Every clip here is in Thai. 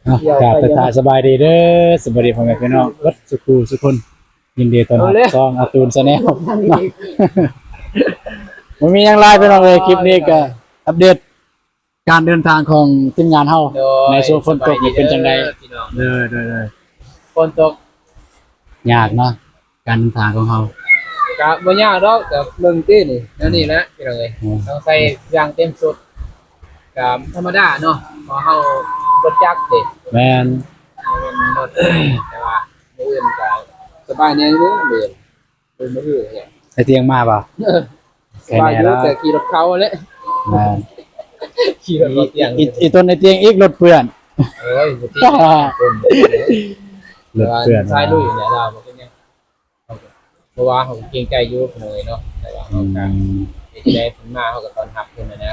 กราบทักสบายดีเด้อสวัสดีพ่อแม่พี่น้องวัดสุขสุขคนยินดีต้อนรับช่องอาตูนชาแนลมันมีอย่างไรพี่น้องเลยคลิปนี้ก็อัปเดตการเดินทางของทีมงานเฮาในช่วงฝนตกเป็นจังไดเด้อฝนตกยากเนาะการเดินทางของเฮาก็บ่ยากดอกก็เบิ่งตินี่แนวนี้แหละพี่น้องเอ้ยต้องใส่อย่างเต็มสุดก็ธรรมดาเนาะเพราะเฮารถจักรเด้ แม่น เป็นรถแต่ว่ามื้ออื่นก็สบายแน่อยู่เด้เป็นมื้ออื่นเนี่ย ไอเตียงมาป่ะ สบายอยู่แต่ขี่รถเขาแหละ แม่น ขี่รถเตียง อีต้นไอเตียงอีกรถเปื้อน เอ้ยบ่ติคนรถเปื้อน ใช้ลุยเนี่ยเราบ่เป็นหยังเพราะว่าเขาเกรงใจอยู่เพิ่นเลยเนาะแต่ว่าเขาก็สิได้เพิ่นมาเขาก็ต้อนรับเพิ่นนะเด้อ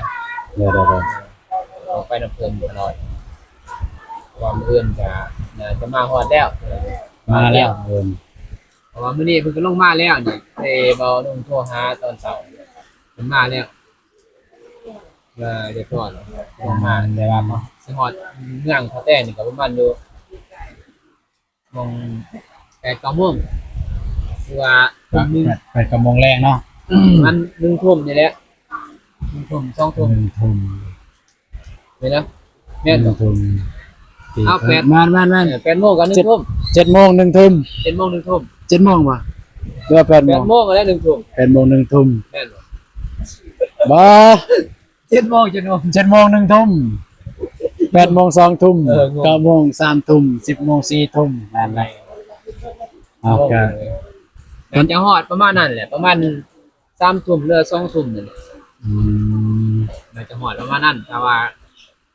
เอาไปน้ำเพิ่นตลอดความเอื้อนจะจะมาฮอดแล้ว มาแล้วเพราะว่ามื้อนี้เพิ่นก็ลงมาแล้วนี่เบาลงโทรหาตอนเช้าเพิ่นมาแล้วเดี๋ยวก่อนลงมาได้ว่าบ่สิฮอดเมืองเขาแต่นี่ก็ประมาณอยู่มอง8-9 โมงคือว่า1 ไปกับมงแรงเนาะ มัน1 ทุ่มนี่แหละ1 ทุ่ม2 ทุ่ม ทุ่ม เห็นนะแม่นบ่ ทุ่ม เอา8 แม่น8 โมงกับ1 ทุ่ม 7 โมง1 ทุ่ม 7 โมง1 ทุ่ม 7 โมงป่ะหรือว่า8 โมง 8 โมงแล้ว1 ทุ่ม 8 โมง1 ทุ่ม แม่นบ่ บ่ 7 โมง7 โมง 7 โมง1 ทุ่ม8 โมง2 ทุ่ม งง 9 โมง3 ทุ่ม10 โมง4 ทุ่มนั่นแหละเอาก็ มันจะฮอดประมาณนั้นแหละประมาณ3 ทุ่มหรือ2 ทุ่มนั่นแหละ มันจะฮอดประมาณนั้นแต่ว่า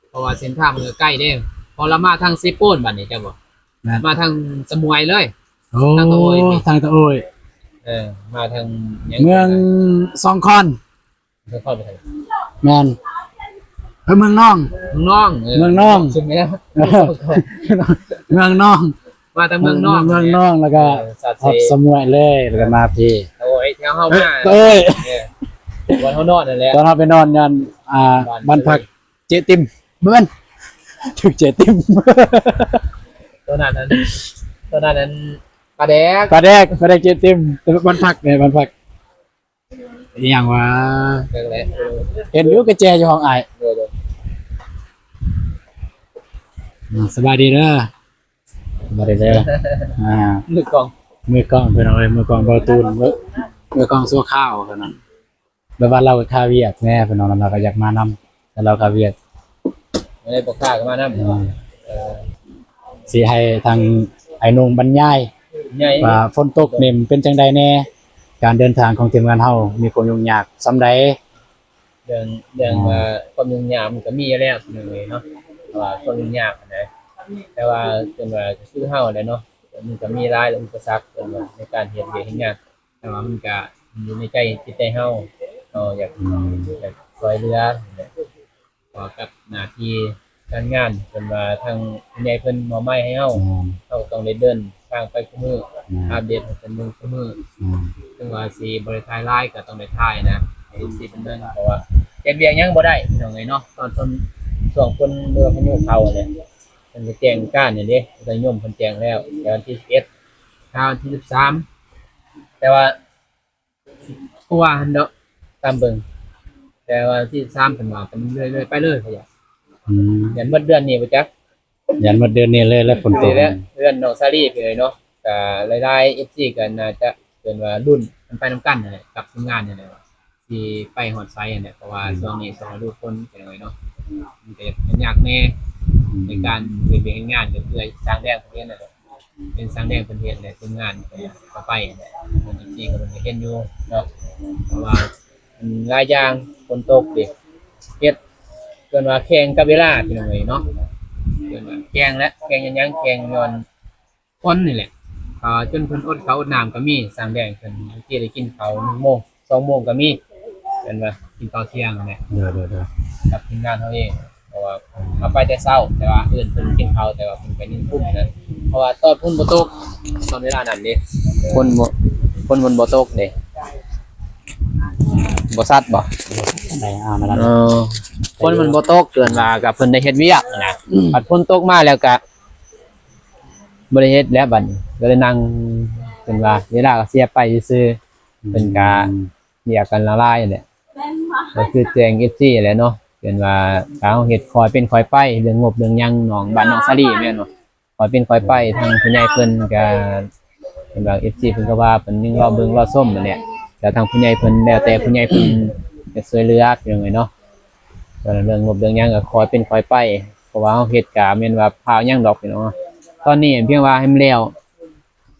เพราะว่าเส้นทางมันก็ใกล้เด้พอเรามาทางซิโป้นบัดนี้จ้ะบ่มาทางสมวยเลย โอ้ทางตะโอยมาทาง เมืองซองคอน เข้าไปทาง แม่นเมืองน้อง เมืองน้อง เมืองน้อง ใช่ไหม เมืองน้อง มาทางเมืองน้อง เมืองน้องแล้วก็ออกสมวยเลยแล้วก็มาพี่ โอ้ยแถวเฮามา เอ้ย วันเฮานอนนั่นแหละ ตอนเราไปนอนยันบ้านพักเจติมเบิ่นถึกเจติม ตอนนั้นปลาแดก ปลาแดกเจติมบ้านพักเนี่ยบ้านพักอหย่างว่า เรื่องแหละ เห็นอยู่กระแจอยู่ห้องอ้ายสบายดีเด้อสบายดีเด้อ นึกกอง มือกล้องเพิ่นเอาไว้มือกล้องเบาตูนมือกล้องซัวข้าวเท่านั้นแบบว่าเราก็ค่าเวียกแน่เพิ่นเอาเราก็อยากมานำแต่เราค่าเวียก ไม่ได้ปกค่ากันมานำสิให้ทางไอ้นงบรรยาย ใหญ่ ว่าฝนตกนี่เป็นจังใดแน่การเดินทางของทีมงานเฮามีความยุ่งยากส่ำใด เรื่องความยุ่งยากมันก็มีอยู่แล้วนึงเลยเนาะว่าความยุ่งยากนะแต่ว่าจนว่าคือเฮาแหละเนาะมันก็มีหลายอุปสรรคในการเฮ็ดเฮ็ดงานแต่ว่ามันก็อยู่ในใจจิตใจเฮาอยากช่วยเหลือขอกับหน้าที่การงานจนว่าทางผู้ใหญ่เพิ่นมอบหมายให้เฮาต้องได้เดินทางไปทุกมื้ออัปเดตให้เพิ่นทุกมื้อถึงว่าสิบ่ได้ถ่ายไลฟ์ก็ต้องได้ถ่ายนะให้สิเพิ่นเบิ่งเพราะว่าเฮ็ดเวียกยังบ่ได้พี่น้องเอ้ยเนาะตอนช่วงเพิ่นเรือพายุเข้าเนี่ยเพิ่นก็แจ้งการนี่เด้ก็ย่อมเพิ่นแจ้งแล้วแต่วันที่11ถ้าวันที่13แต่ว่าผู้ว่าหั่นเนาะตามเบิ่งแต่ว่าที่3เพิ่นว่ากันเรื่อยๆไปเลยเขาอยากยันหมดเดือนนี้บ่จัก ยันหมดเดือนนี้เลยแล้วฝนตก แล้วเดือนน้องซารีไปเลยเนาะก็รายๆ FC ก็น่าจะเป็นว่ารุ่นมันไปนํกันนั่นแหละกับทีมงานนั่นแหละที่ไปฮอดไซต์นั่นแหละเพราะว่าช่วงนี้สอนลูกคนเป็นไงเนาะมันก็ยากแน่ในการเฮ็ดงานก็คือสร้างแรงประเทศนั่นแหละเป็นสร้างแรงประเทศในทีมงานก็ไปนั่นแหละมันจริงๆก็มันเฮ็ดอยู่เนาะเพราะว่าหลายอย่างฝนตกดิเฮ็ดจนว่าแข่งกับเวลาพี่น้องเอ้ยเนาะจนว่าแข่งยังแข่งย้อนคนนี่แหละจนเพิ่นอดข้าวอดน้ำก็มีสร้างแดงเพิ่นที่ได้กินข้าว1 โมง 2 โมงก็มีเป็นว่ากินข้าวเที่ยงนั่นแหละ เด้อ กับทีมงานเฮาเองเพราะว่าเอาไปแต่เช้าแต่ว่าเพิ่นกินข้าวแต่ว่าเพิ่นไป1 ทุ่มนะเพราะว่าตอนพุ่นบ่ตกตอนเวลานั้นเด้คนบ่ตกเด้บ่ซัดบ่ ได้มาแล้ว คนมันบ่ตกเกินว่ากับเพิ่นได้เฮ็ดเวียกนะบัดฝนตกมาแล้วก็บ่ได้เฮ็ดแล้วบัดนี้ก็เลยนั่งเป็นว่าเวลาก็เสียไปซื่อๆเป็นกาเรียกกันละลายนั่นแหละก็คือแจ้ง FC แหละเนาะเป็นว่าการเฮ็ดคอยเป็นคอยไปเรื่องงบเรื่องหยังน้องบ้านน้องสาลีแม่นบ่คอยเป็นคอยไปทางผู้ใหญ่เพิ่นก็เป็นว่า FC เพิ่นก็ว่าเพิ่นยังรอเบิ่งรอส้มนั่นแหละแต่ทางผู้ใหญ่เพิ่นแล้วแต่ผู้ใหญ่เพิ่นจะช่วยเหลืออย่างไงเนาะแต่เรื่องงบเรื่องหยังก็คอยเป็นคอยไปเพราะว่าเฮาเฮ็ดก็แม่นว่าพาวหยังดอกพี่น้องตอนนี้เพียงว่าให้มันแล้ว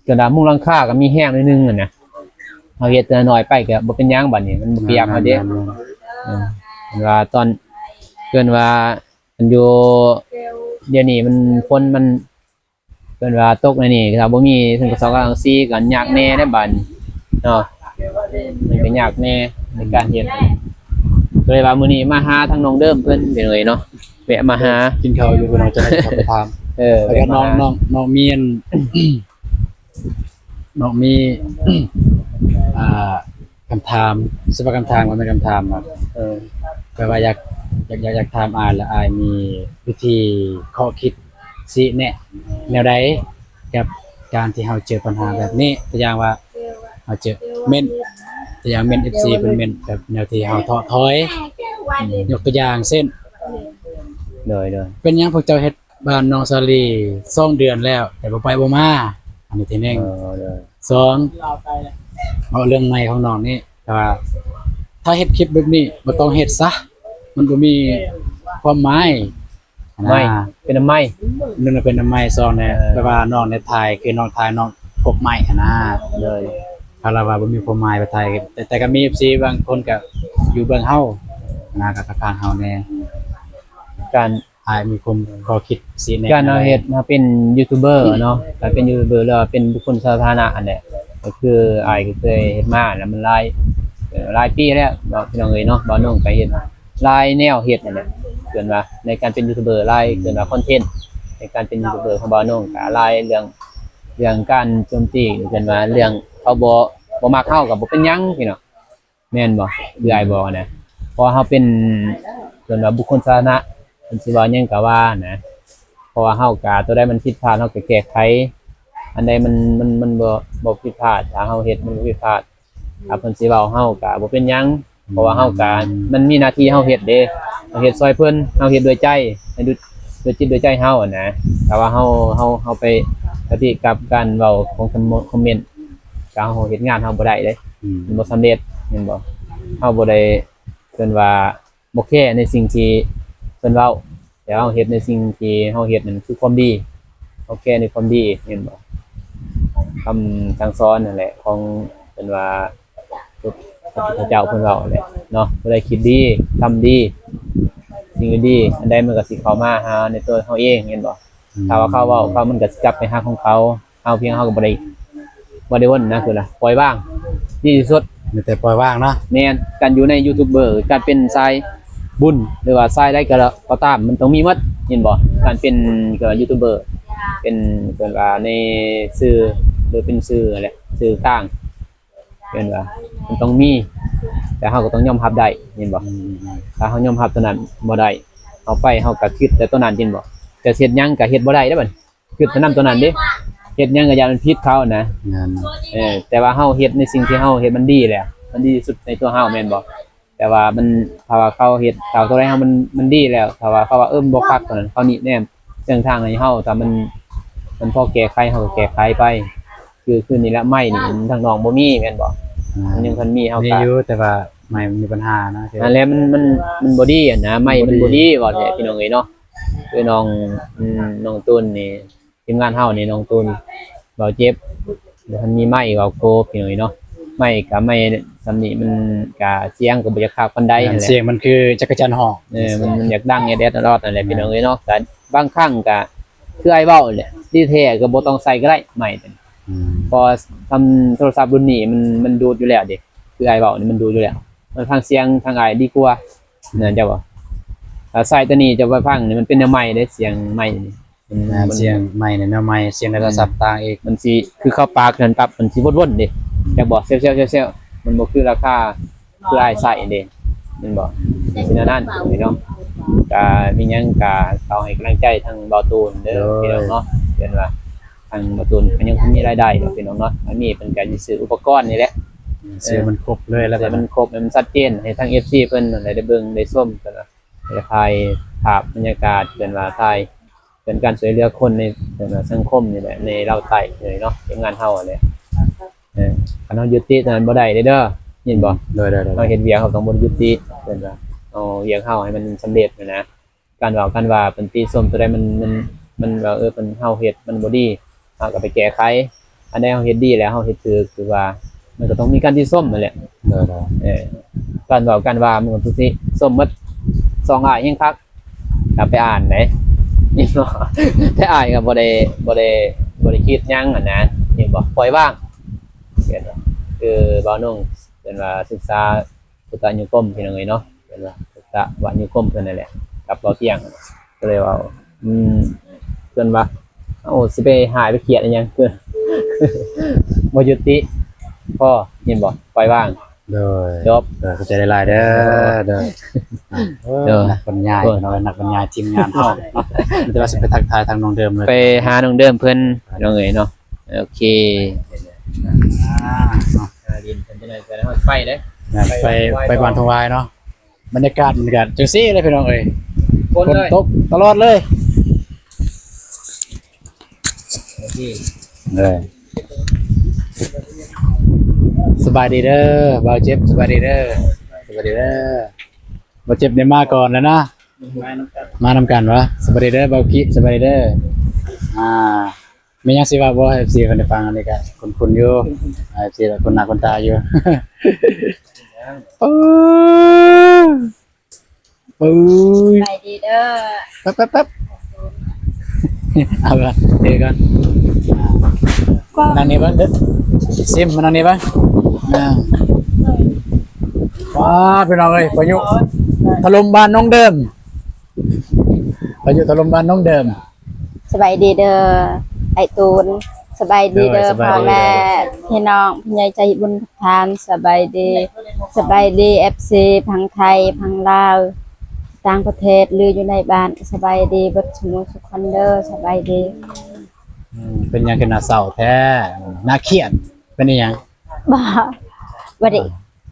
กระดาษมุงหลังคาก็มีแห้งนิดนึงน่ะเฮาเฮ็ดแต่น้อยไปก็บ่เป็นหยังบัดนี้มันบ่เปียกเฮาเด้ว่าตอนเกินว่ามันอยู่เดี๋ยวนี้มันฝนมันเกินว่าตกในนี่ถ้าบ่มีถึงกระสอบกำลังซีก็ยากแน่ได้บัดเนาะมันก็ยากแน่ในการเฮ็ดก็เลยว่ามื้อนี้มาหาทางน้องเดิมเพิ่นเป็นเลยเนาะแวะมาหา กินข้าวอยู่พี่น้องจะได้ขับไปถามแล้วก็น้องมีอัน น้องมีคำถามสิว่าคำถามมันเป็นคำถามครับแปลว่าอยากถามแล้วมีวิธีข้อคิดสิแนะแนวใดกับการที่เราเจอปัญหาแบบนี้ตัวอย่างว่าเราเจอเม่นตัวอย่างเม่น FC เป็นเม่นแบบแนวที่เราท้อถอยยกตัวอย่างเช่น เลย เป็นหยังพวกเจ้าเฮ็ดบ้านน้องซาลี2 เดือนแล้วแต่บ่ไปบ่มาอันนี้ที่หนึ่งสองเอาเรื่องใหม่ของน้องนี่แต่ว่าถ้าเฮ็ดคลิปแบบนี้บ่ต้องเฮ็ดซะมันบ่มีความหมาย ไม่เป็นไม้ นึงเป็นไม้ซองเนี่ยแปลว่าน้องในถ่ายคือน้องถ่ายน้องกบไม้เลยถ้าเราว่าบ่มีความหมายไปถ่ายแต่ก็มี FC บางคนก็อยู่เบื้องเฮากับทางเฮาแน่ การ มีคนข้อคิดสิแนะ การเอาเฮ็ดมาเป็นยูทูบเบอร์เนาะการเป็นยูทูบเบอร์แล้วเป็นบุคคลสาธารณะอันเนี้ยก็คืออ้ายก็เคยเฮ็ดมาแล้วมันหลายปีแล้วเนาะพี่น้องเอ้ยเนาะบ่น้องก็เฮ็ดหลายแนวเฮ็ดนั่นแหละเกินว่าในการเป็นยูทูบเบอร์หลายเกินว่าคอนเทนต์ในการเป็นยูทูบเบอร์ของบ่น้องก็หลายเรื่องการโจมตีเกินว่าเรื่องเขาบ่มักเฮาก็บ่เป็นหยังพี่น้องแม่นบ่คืออ้ายบอกนะเพราะเฮาเป็นเกินว่าบุคคลสาธารณะมันสิว่าหยังก็ว่านะเพราะว่าเฮากะตัวใดมันผิดพลาดเฮาก็แก้ไขอันใดมันบ่ผิดพลาดถ้าเฮาเฮ็ดมันผิดพลาดถ้าเพิ่นสิเว้าเฮาก็บ่เป็นหยังเพราะว่าเฮากะมันมีหน้าที่เฮาเฮ็ดเด้เฮาเฮ็ดซอยเพิ่นเฮาเฮ็ดด้วยใจด้วยจิตด้วยใจเฮาอ่ะนะแต่ว่าเฮาไปปฏิกับการเว้าของคอมเมนต์ก็เฮาเฮ็ดงานเฮาบ่ได้เด้มันบ่สำเร็จแม่นบ่เฮาบ่ได้เพิ่นว่าบ่แค่ในสิ่งที่เพิ่นเว้าแต่เฮาเฮ็ดในสิ่งที่เฮาเฮ็ดนั่นคือความดีโอเคในความดีเห็นบ่คำสั่งสอนนั่นแหละของเพิ่นว่าพระเจ้าเพิ่นเว้าแหละเนาะผู้ใดคิดดีทำดีสิ่งดีอันใดมันก็สิเข้ามาหาในตัวเฮาเองเห็นบ่ถ้าว่าเขาเว้าเขามันก็สิกลับไปหาของเขาเฮาเพียงเฮาก็บ่ได้วนนะคือล่ะปล่อยว่างดีที่สุด มีแต่ปล่อยว่างเนาะ แม่นการอยู่ในยูทูบเบอร์การเป็นสายบุญหรือว่าสายได้ก็ตามมันต้องมีหมดเห็นบ่การเป็นยูทูบเบอร์เป็นเพิ่นว่าในสื่อหรือเป็นสื่ออะไรสื่อกลางเพิ่นว่ามันต้องมีแต่เฮาก็ต้องยอมรับได้เห็นบ่ถ้าเฮายอมรับตัวนั้นบ่ได้เอาไปเฮาก็คิดแต่ตัวนั้นเห็นบ่จะเฮ็ดหยังก็เฮ็ดบ่ได้เด้อบัดคิดแต่นำตัวนั้นเด้เฮ็ดหยังก็อย่ามันผิดเขานะแต่ว่าเฮาเฮ็ดในสิ่งที่เฮาเฮ็ดมันดีแหละมันดีที่สุดในตัวเฮาแม่นบ่แต่ว่ามันถ้าว่าเขาเฮ็ดเขาตัวใดเฮามันดีแล้วถ้าว่าเขาว่าบ่คักตัวนั้นเขานี่แนมเรื่องทางให้เฮาถ้ามันพอแก้ไขเฮาก็แก้ไขไปคือนี่แหละไม้นี่ทางน้องบ่มีแม่นบ่มันยังเพิ่นมีเฮาก็อยู่แต่ว่าไม่มีปัญหานะนั่นแหละมันบ่ดีอ่ะนะไม้มันบ่ดีว่าแท้พี่น้องเอ้ยเนาะคือน้องตูนนี่ทีมงานเฮานี่น้องตูนเว้าเจ็บเดี๋ยวมันมีไม้เว้าโกพี่น้องเอ้ยเนาะไม้ก็ไม้สำนี้มันก็เสียงก็บ่อยากคักปานใดนั่นแหละเสียงมันคือจักรจันทร์ฮ้องมันอยากดังแอดตลอดนั่นแหละพี่น้องเอ้ยเนาะก็บางครั้งก็คือไอ้เว้าแหละดีแท้ก็บ่ต้องใส่ก็ได้ไม้นั่นพอทำโทรศัพท์รุ่นนี้มันดูดอยู่แล้วเด้คือไอ้เว้านี่มันดูดอยู่แล้วมันฟังเสียงทางอ้ายดีกว่านั่นจ้ะบ่ถ้าใส่ตัวนี้จะไปฟังนี่มันเป็นแนวใหม่เด้เสียงใหม่นี่เสียงใหม่เนี่ยแนวใหม่เสียงในโทรศัพท์ต่างอีกมันสิคือเข้าปากนั่นปั๊บมันสิวนๆเด้จักบ่เซลๆๆๆมันบ่คือราคาคืออ้ายใส่เด้ แม่นบ่สิแนวนั้นพี่น้องก็มีหยังก็เอาให้กำลังใจทางเบาตูนเด้อพี่น้องเนาะเห็นว่าทางเบาตูนมันยังคงมีรายได้เนาะพี่น้องเนาะอันนี้เป็นการซื้ออุปกรณ์นี่แหละ ซื้อมันครบเลยแล้ว แต่มันครบมันชัดเจนให้ทาง FC เพิ่นได้เบิ่งได้ชมกันว่าได้ถ่ายภาพบรรยากาศเป็นว่าถ่ายเป็นการช่วยเหลือคนในสังคมนี่แหละในเราวไต้เลยเนาะเป็นงานเฮาแหละคันเฮายุติตอนนั้นบ่ได้เด้อยินบ่ โดย เราเฮ็ดเวียกเฮาต้องบ่ยุติเพิ่นว่าเอาเวียกเฮาให้มันสำเร็จนะการเว้ากันว่าเป็นตีส้มตัวใดมันว่าเป็นเฮาเฮ็ดมันบ่ดีเฮาก็ไปแก้ไขอันใดเฮาเฮ็ดดีแล้วเฮาเฮ็ดถูกคือว่ามันก็ต้องมีการที่ส้มนั่นแหละ โดย การเว้ากันว่ามันก็ทุกสิส้มหมด2อ้ายยังคักกลับไปอ่านไหนนี่เนาะแต่อ้ายก็บ่ได้คิดหยังอ่ะนะเห็นบ่ปล่อยว่างเห็นบ่คือบ่าวนุ่งเป็นว่าศึกษาพุทธนิคมพี่น้องเอ้ยเนาะเป็นว่าพุทธวานิคมเพิ่นนั่นแหละกับบ่เที่ยงก็เลยว่าเพิ่นว่าโอ้สิไปหายไปเครียดอีหยังเพิ่น บ่ยุติพอเห็นบ่ปล่อยว่าง โดย จบ เข้าใจได้หลายเด้อโดยนักบรรยายเนาะนักบรรยายทีมงานเฮาแต่ว่าสิไปทักทายทางน้องเดิมเลย ไปหาน้องเดิมเพิ่นน้องเอ๋ยเนาะโอเคดินเพิ่นจะได้ไปฮอดไฟเด้ ไปบ้านทวายเนาะบรรยากาศจังซี่เลยพี่น้องเอ้ย คน ฝน เลย ตกตลอดเลย โอเค สบายดีเด้อบ่าวเจ็บสบายดีเด้อบ่าวเจ็บได้มาก่อนแล้วนะมานำกันวะสบายดีเด้อบ่าวคิสบายดีเด้อมีหยังสิว่าบ่ให้ FC เพิ่นได้ฟังอันนี้ก็คุ้นๆอยู่ FC ละคนหน้าคนตาอยู่ ปุ้ย ไปดีเด้อ แป๊บเอาละเดี๋ยวกันนั่งนี่บ้างเด้อซิมมานั่งนี่บ้างว้าพี่น้องเอ้ยพายุถล่มบ้านน้องเดิมพายุถล่มบ้านน้องเดิม สบายดีเด้อไอตูนสบายดีเด้อ สบายดี พ่อแม่พี่น้องพี่ใหญ่ใจบุญทานสบายดีFC พังไทยพังลาวต่างประเทศหรืออยู่ในบ้านสบายดีเบิดสมุสุขคนเด้อสบายดี เป็นหยังขึ้นหน้าเศร้าแท้น่าเครียดเป็นอีหยัง บ่บ่ได้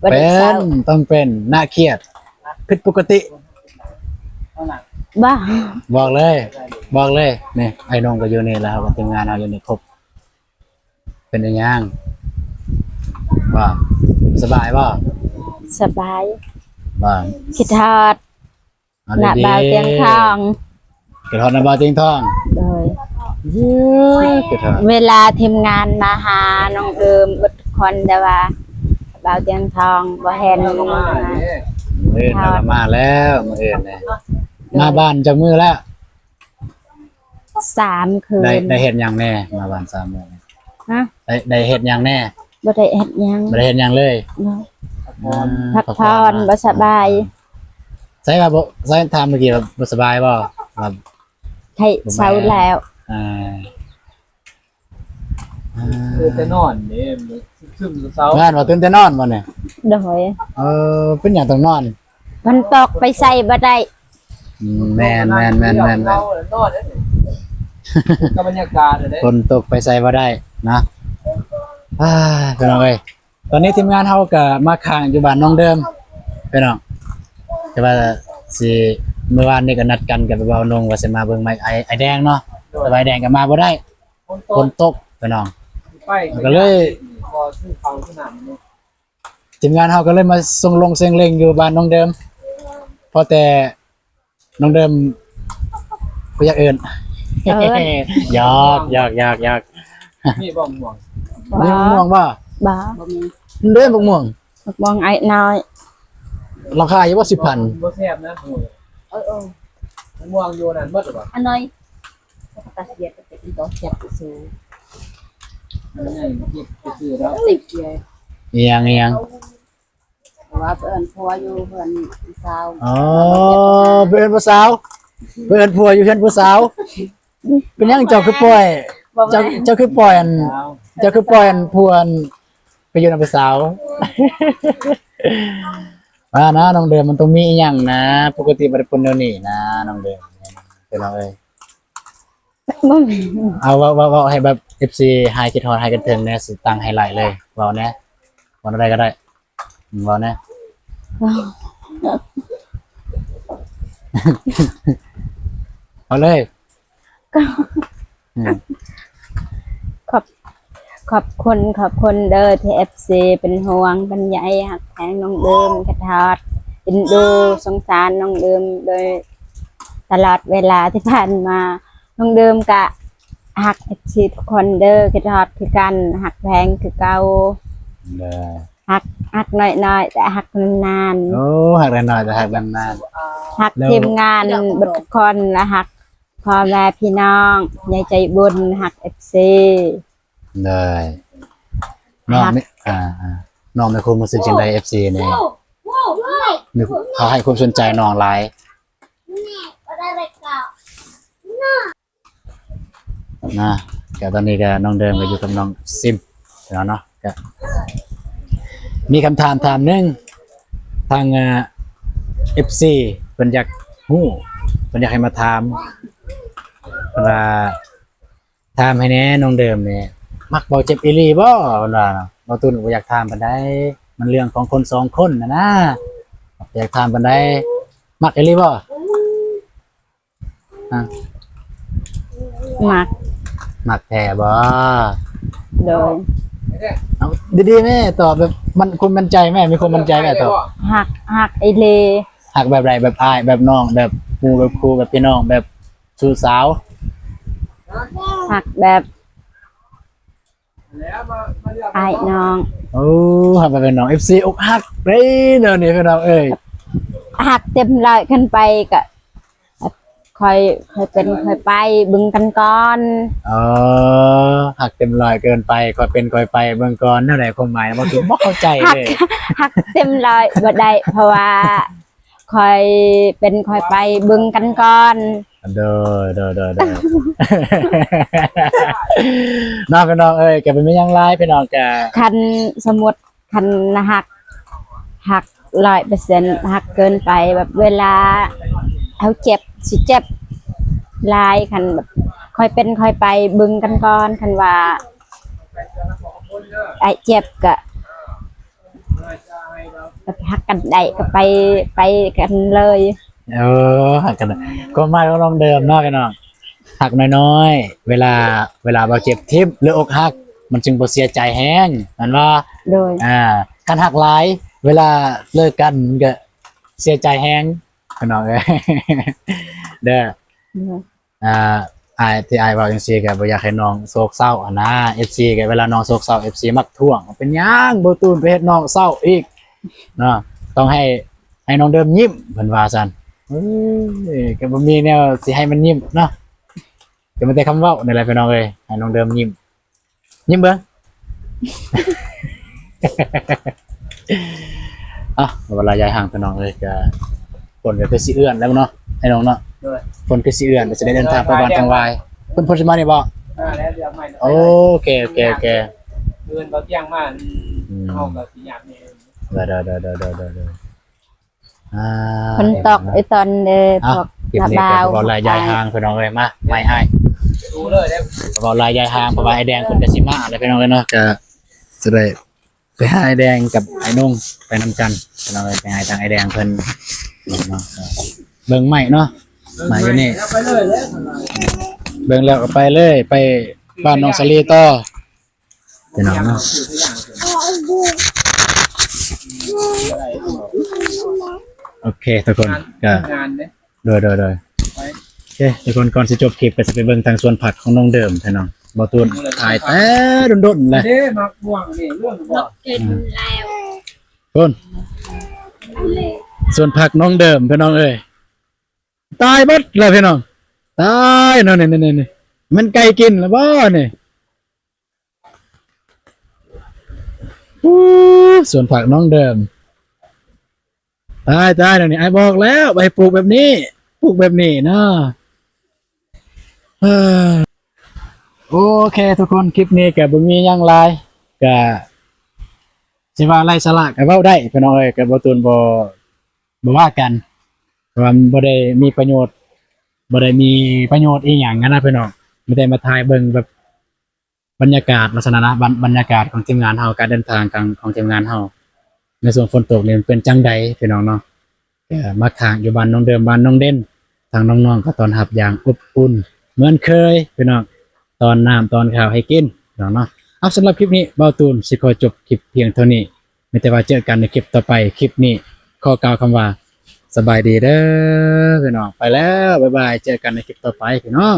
บ่ เป็ ได้เศร้าน ต้องเป็นน่าเครียดผิดปกติ บ่ บอกเลยนี่ไอ้น้องก็อยู่นี่แล้วครับทีมงานเราอยู่นี่ครบเป็นอีหยังว่าสบายบ่ สบาย ว่า คิดฮอด เอา หน้า ดีๆ บ่าวเตียงทอง เกิดฮอดหน้าบ่าวเตียงทอง โดย เกิดฮอด เวลาทีมงานมาหาน้องเดิมเบิดคนแต่ว่าบ่าวเตียงทองบ่เห็น มื้ออื่นเราก็มาแล้วมื้ออื่นเนี่ยมาบ้านจากมื้อแล้ว 3 คืน ได้เฮ็ดหยังแน่มาบ้าน3มื้อเนี่ย ฮะ ได้เฮ็ดหยังแน่ บ่ได้เฮ็ดหยัง บ่ได้เฮ็ดหยังเลย เนาะพักผ่อนบ่สบาย ใช่ว่าบ่ใช่ถามเมื่อกี้ว่าบ่สบายบ่ว่า ไข้เช้าแล้ว อ่า คือแต่นอนนี่ซึมๆเช้า บ้านว่าตื่นแต่นอนบ่เนี่ย โดย เป็นหยังต้องนอน มันตกไปใส่บ่ได้ แม่น นอนเด้กับบรรยากาศเด้ ฝนตกไปใส่บ่ได้นะพี่น้องเอ้ยตอนนี้ทีมงานเฮาก็มาค้างอยู่บ้านน้องเดิมพี่น้องแต่ว่าสิเมื่อวานนี้ก็นัดกันกับเบาๆนงว่าสิมาเบิ่งไม้ไอแดงเนาะแต่ว่าไอแดงก็มาบ่ได้ฝนตกพี่น้อง ไป ก็เลย พอซื้อเขาสนามนี่ ทีมงานเฮาก็เลยมาส่งลงเสียงเล็งอยู่บ้านน้องเดิมพอแต่น้องเดิมบ่อยากเอิ้น หยอก มีบ่ม่วง มีมะม่วงบ่ บ่ เด้มะม่วง มองไอ้น้อย ราคาอยู่ว่า10,000 บ่แซ่บนะม่วงอยู่นั่นเบิดหรอบ่ อันน้อยตัดเย็ดไปอีกต้องเจ็บสูง นี่เก็บไปซื้อแล้ว ติดเกียร์ เอียง ว่าเพิ่นพัวอยู่เพิ่นสาว อ๋อเพื่อนผู้สาวเพื่อนผัวอยู่เพื่อนผู้สาวเป็นหยังเจ้าคือปล่อยเจ้าคือปล่อยอันเจ้าคือปล่อยอันผัวอันไปอยู่นำผู้สาว นะน้องเดิมมันต้องมีอหย่างนะปกติบ่ได้ปนแนวนี้นะน้องเดิมเป็นน้องเอ้ย บ่มี เอาว่าให้แบบ FC ไฮคิดฮอดไฮกันเทิงแน่สิตั้งไฮไลท์เลยเว้าแน่วันอะไรก็ได้เว้าแน่ เอาเลยอืม ขอบคุณเด้อที่ FC เป็นห่วงเป็นใยหักแพงน้องเดิมกระทอดเอ็นดูสงสารน้องเดิมโดยตลอดเวลาที่ผ่านมาน้องเดิมกะหัก FC ทุกคนเด้อกระทอดคือกันหักแพงคือเก่า เด้อ หักน้อยๆแต่หักนาน โอ้หักได้หน่อยแต่หักนาน ๆหักทีมงานเบิดทุกคนและหักพ่อแม่พี่น้องยายใจบุญหัก FC ๆเลยน้องไม่น้องไม่คุ้มรู้สึกจังได FC เนี่ยนึกเขาให้ความสนใจน้องหลายนะก็ตอนนี้ก็น้องเดิมก็อยู่กับน้องซิมแล้วเนาะก็มีคำถามหนึงทางFC เพิ่นอยากฮู้เพิ่นอยากให้มาถามว่าถามให้แหน่น้องเดิมเนี่ยมักเบาเจ็บอีหลีบ่เพิ่นว่าบ่ตุนบ่อยากถามปานใดมันเรื่องของคนสองคนนะอยากถามปานใดมักอีหลีบ่อ่ะ มัก มักแท้บ่ โดย เอาดีๆแม่ตอบแบบมันคนมั่นใจแม่มีคนมั่นใจแม่ตอบ หักไอเล หักแบบไรแบบอ้ายแบบน้องแบบหมู่แบบครูแบบพี่น้องแบบชูสาว หักแบบไอน้อง โอ้หักแบบเป็นน้อง FC อกหักเด้เดี๋ยวนี้พี่น้องเอ้ย หักเต็มเลยขึ้นไปก็ค่อยเป็นค่อยไปบึงกันก่อน หักเต็มร้อยเกินไปก็เป็นก่อยไปเบิ่งก่อนเท่าไหร่ความหมายบ่ถูกบ่เข้าใจ หัก เลย หักเต็มเลยบ่ได้เพราะว่าค่อยเป็นค่อยไปบึงกันก่อน เด้อ น้องพี่น้องเอ้ยแกเป็นไม่ยังไรพี่น้องแก คันสมมุติคันหัก100%หักเกินไปแบบเวลาเอาเจ็บสิเจ็บลายคันแบบค่อยเป็นค่อยไปบึงกันก่อนคันว่าไอเจ็บก็แบบหักกันได้ก็ไปกันเลย หักกันนะก็ไม่ก็ลองเดิมเนาะพี่น้องหักน้อยๆเวลาเราเจ็บทิพย์หรืออกหักมันจึงบ่เสียใจแห้งนั่นว่า โดย การหักหลายเวลาเลิกกันมันก็เสียใจแห้งพี่น้องเอ้ย เด้อที่อายว่าจังซี่ก็บ่อยากให้น้องโศกเศร้านะ FC ก็เวลาน้องโศกเศร้า FC มักท่วงว่าเป็นหยังบ่ตูนไปเฮ็ดน้องเศร้าอีกเนาะต้องให้น้องเดิมยิ้มเพิ่นว่าซั่นก็บ่มีแนวสิให้มันยิ้มเนาะก็มันแต่คำเว้านี่แหละพี่น้องเอ้ยให้น้องเดิมยิ้มเบิ่ง เวลายายห่างพี่น้องเอ้ยก็คนก็คือสิเอื้อนแล้วเนาะให้น้องเนาะ คนคือสิเอื้อนจะได้เดินทางไปบ้านทางวายเพิ่นสิมานี่บ่ แล้วเดี๋ยวใหม่ โอเค เดินเบาเตียงมาเอากับสิยากนี่ เด้อคนตอกไอตอนพวก คลิปนี้ก็บ่ลายยายห่างพี่น้องเอ้ยมาไม่ให้ ดูเลยได้ บ่ลายยายห่างเพราะว่าไอ้แดงเพิ่นก็สิมาแล้วพี่น้องเอ้ยเนาะก็สิได้ไปหาไอ้แดงกับไอ้นุ่งไปนำกันพี่น้องเอ้ยไปหาทางไอ้แดงเพิ่นเนาะเบิ่งใหม่เนาะมาอยู่นี่ ไปเลยแล้ว เบิ่งแล้วก็ไปเลยไปบ้านน้องสลีต่อพี่น้องเนาะโอเคทุกคนก็ งานเนี่ย โดยโอเคทุกคนก่อนสิจบคลิปก็จะไปเบิ่งทางสวนผักของน้องเดิมพี่น้องบ่ตูนถ่ายแต่ดนๆเลย เด้มักม่วงนี่เรื่องบ่ คนสวนผักน้องเดิมพี่น้องเอ้ยตายเบิดแล้วพี่น้องตายเนาะนี่มันไก่กินแล้วบ่นี่สวนผักน้องเดิมตายเดี๋ยวนี้ไอ้บอกแล้วไปปลูกแบบนี้เนาะโอเคทุกคนคลิปนี้ก็บ่มีหยังหลายก็สิว่าไล่สละก็เว้าได้พี่น้องเอ้ยก็บ่ตูนบ่ บ่ว่ากันเพราะว่ามันบ่ได้มีประโยชน์บ่ได้มีประโยชน์อีหยังนะพี่น้องไม่ได้มาถ่ายเบิ่งแบบบรรยากาศลักษณะนะบรรยากาศของทีมงานเฮาการเดินทางของทีมงานเฮาในส่วนฝนตกนี่มันเป็นจังใดพี่น้องเนาะมาค้างอยู่บ้านน้องเดิมบ้านน้องเด่นทางน้องๆก็ต้อนรับอย่างอบอุ่นเหมือนเคยพี่น้องตอนน้ำตอนข้าวให้กินพี่น้องเนาะเอาสำหรับคลิปนี้เบาตูนสิขอจบคลิปเพียงเท่านี้ไม่แต่ว่าเจอกันในคลิปต่อไปคลิปนี้ขอกล่าวคำว่าสบายดีเด้อพี่น้องไปแล้วบ๊ายบายเจอกันในคลิปต่อไปพี่น้อง